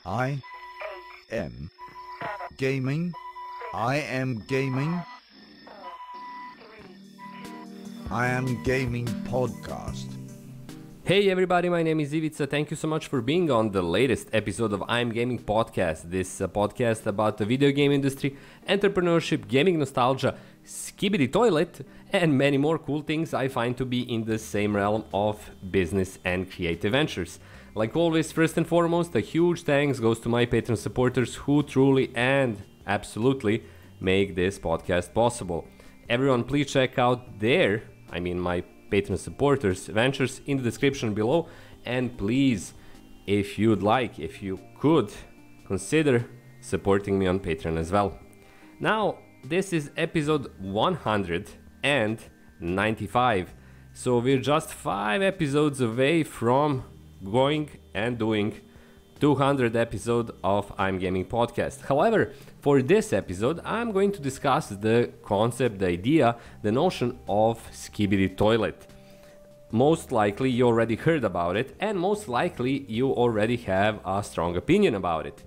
I am gaming. I am gaming. I am gaming podcast. Hey everybody, my name is Ivica. Thank you so much for being on the latest episode of I'm Gaming Podcast. This is a podcast about the video game industry, entrepreneurship, gaming nostalgia, Skibidi Toilet, and many more cool things I find to be in the same realm of business and creative ventures. Like always, first and foremost, a huge thanks goes to my Patreon supporters who truly and absolutely make this podcast possible. Everyone, please check out my Patreon supporters ventures in the description below, and please, if you could consider supporting me on Patreon as well. Now, this is episode 195, so we're just 5 episodes away from going and doing 200 episode of I'm Gaming Podcast. However, for this episode, I'm going to discuss the concept, the idea, the notion of Skibidi Toilet. Most likely you already heard about it, and most likely you already have a strong opinion about it.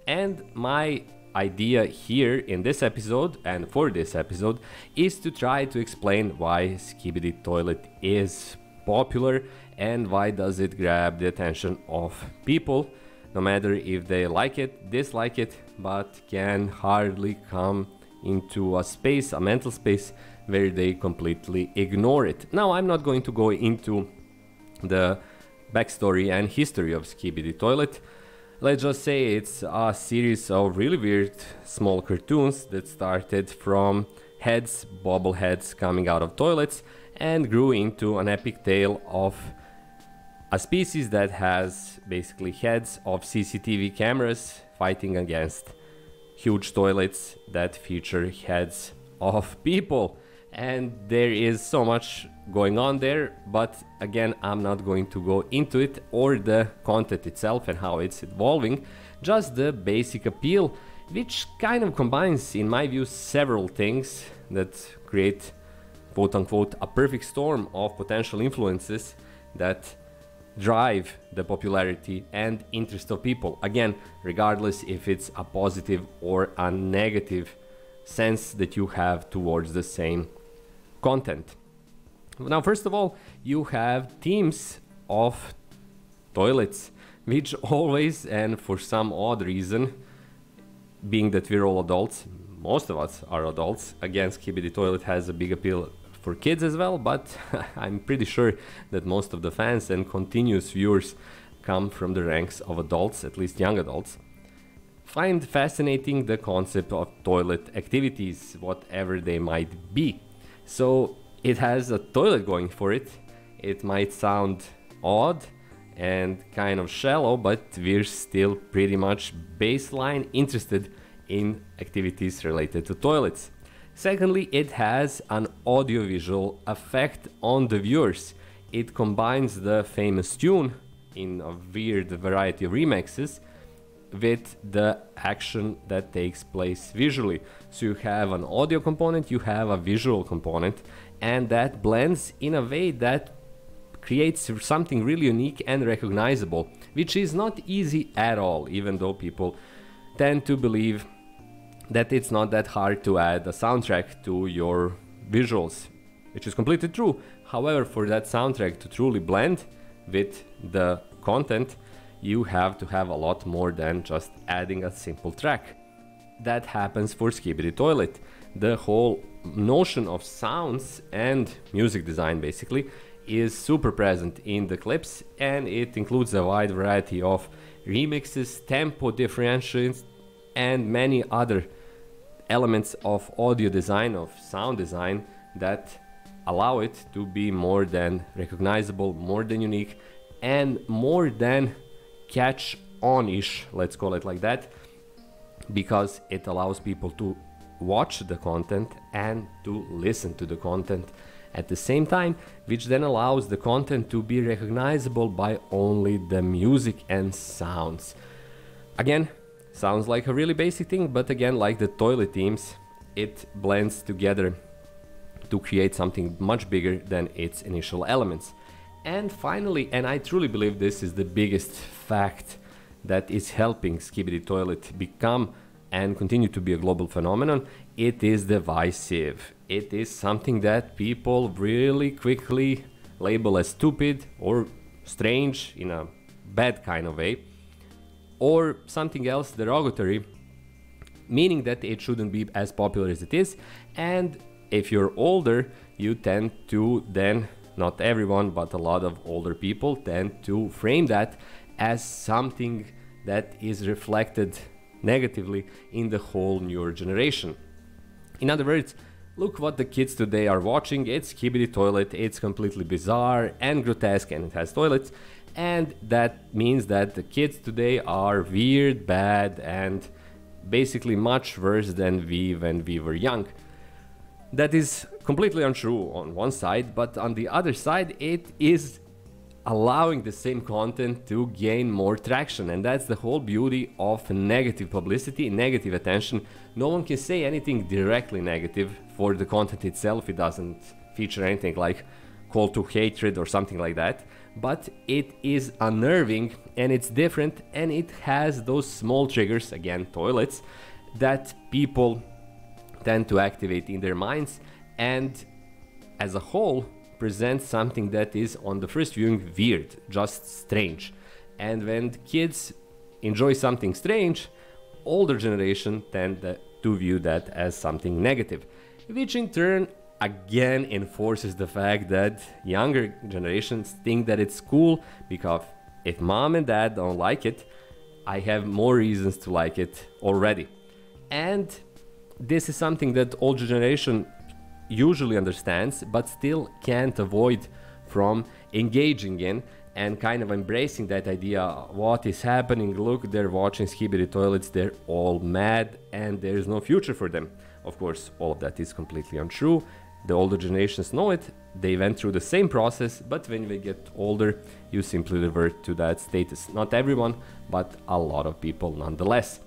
And my idea here in this episode, and for this episode, is to try to explain why Skibidi Toilet is popular and why does it grab the attention of people, no matter if they like it, dislike it, but can hardly come into a mental space where they completely ignore it. Now, I'm not going to go into the backstory and history of Skibidi Toilet. Let's just say it's a series of really weird small cartoons that started from bobbleheads coming out of toilets, and grew into an epic tale of a species that has basically heads of CCTV cameras fighting against huge toilets that feature heads of people. And there is so much going on there, but again, I'm not going to go into it or the content itself and how it's evolving, just the basic appeal, which kind of combines, in my view, several things that create quote-unquote a perfect storm of potential influences that drive the popularity and interest of people. Again, regardless if it's a positive or a negative sense that you have towards the same content. Now, first of all, you have teams of toilets, which always, and for some odd reason, being that we're all adults, most of us are adults, again, Skibidi Toilet has a big appeal for kids as well, but I'm pretty sure that most of the fans and continuous viewers come from the ranks of adults, at least young adults. Find fascinating the concept of toilet activities, whatever they might be. So it has a toilet going for it. It might sound odd and kind of shallow, but we're still pretty much baseline interested in activities related to toilets. Secondly, it has an audiovisual effect on the viewers. It combines the famous tune in a weird variety of remixes with the action that takes place visually. So you have an audio component, you have a visual component, and that blends in a way that creates something really unique and recognizable, which is not easy at all, even though people tend to believe that it's not that hard to add a soundtrack to your visuals, which is completely true. However, for that soundtrack to truly blend with the content, you have to have a lot more than just adding a simple track. That happens for Skibidi Toilet. The whole notion of sounds and music design basically is super present in the clips, and it includes a wide variety of remixes, tempo differentiations, and many other elements of audio design, of sound design, that allow it to be more than recognizable, more than unique, and more than catch-on-ish, let's call it like that, because it allows people to watch the content and to listen to the content at the same time, which then allows the content to be recognizable by only the music and sounds. Again, sounds like a really basic thing, but again, like the toilet themes, it blends together to create something much bigger than its initial elements. And finally, and I truly believe this is the biggest fact that is helping Skibidi Toilet become and continue to be a global phenomenon, it is divisive. It is something that people really quickly label as stupid or strange in a bad kind of way, or something else derogatory, meaning that it shouldn't be as popular as it is. And if you're older, you tend to then, not everyone, but a lot of older people tend to frame that as something that is reflected negatively in the whole newer generation. In other words, look what the kids today are watching. It's Skibidi Toilet, it's completely bizarre and grotesque, and it has toilets. And that means that the kids today are weird, bad, and basically much worse than we when we were young. That is completely untrue on one side, but on the other side, it is allowing the same content to gain more traction. And that's the whole beauty of negative publicity, negative attention. No one can say anything directly negative for the content itself. It doesn't feature anything like call to hatred or something like that, but it is unnerving and it's different, and it has those small triggers, again toilets, that people tend to activate in their minds, and as a whole presents something that is on the first viewing weird, just strange. And when kids enjoy something strange, older generation tend to view that as something negative, which in turn again enforces the fact that younger generations think that it's cool, because if mom and dad don't like it, I have more reasons to like it already. And this is something that older generation usually understands, but still can't avoid from engaging in and kind of embracing that idea. What is happening? Look, they're watching Skibidi Toilets, they're all mad and there's no future for them. Of course, all of that is completely untrue. The older generations know it, they went through the same process, but when they get older, you simply revert to that status. Not everyone, but a lot of people nonetheless.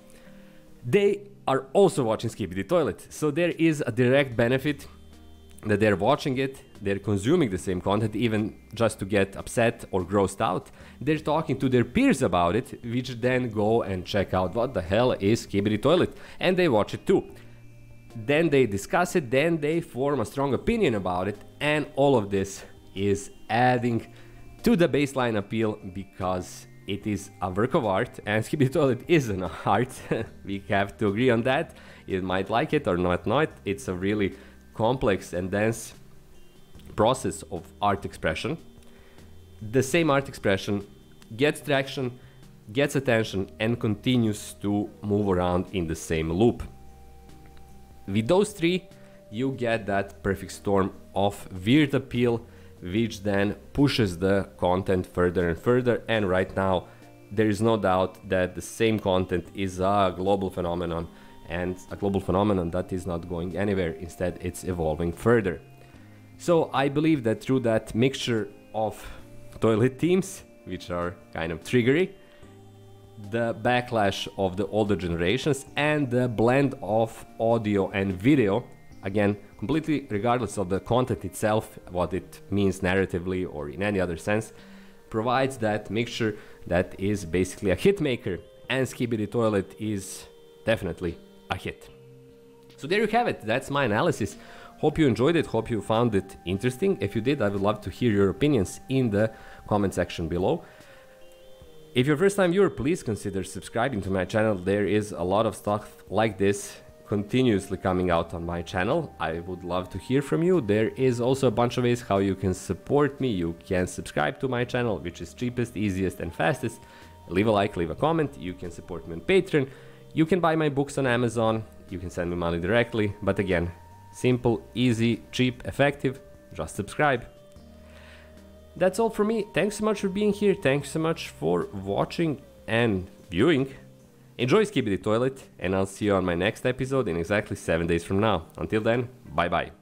They are also watching Skibidi Toilet, so there is a direct benefit that they're watching it, they're consuming the same content, even just to get upset or grossed out. They're talking to their peers about it, which then go and check out what the hell is Skibidi Toilet, and they watch it too. Then they discuss it, then they form a strong opinion about it, and all of this is adding to the baseline appeal because it is a work of art, and Skibidi Toilet is an art. We have to agree on that. You might like it or not. It's a really complex and dense process of art expression. The same art expression gets traction, gets attention, and continues to move around in the same loop. With those three, you get that perfect storm of weird appeal, which then pushes the content further and further. And right now, there is no doubt that the same content is a global phenomenon, and a global phenomenon that is not going anywhere. Instead, it's evolving further. So I believe that through that mixture of toilet themes, which are kind of triggery, the backlash of the older generations, and the blend of audio and video, again, completely regardless of the content itself, what it means narratively or in any other sense, provides that mixture that is basically a hit maker, and Skibidi Toilet is definitely a hit. So there you have it, that's my analysis. Hope you enjoyed it, hope you found it interesting. If you did, I would love to hear your opinions in the comment section below. If you're a first time viewer, please consider subscribing to my channel. There is a lot of stuff like this continuously coming out on my channel. I would love to hear from you. There is also a bunch of ways how you can support me. You can subscribe to my channel, which is cheapest, easiest and fastest. Leave a like, leave a comment. You can support me on Patreon. You can buy my books on Amazon. You can send me money directly. But again, simple, easy, cheap, effective. Just subscribe. That's all from me. Thanks so much for being here. Thanks so much for watching and viewing. Enjoy Skibidi Toilet, and I'll see you on my next episode in exactly 7 days from now. Until then, bye bye.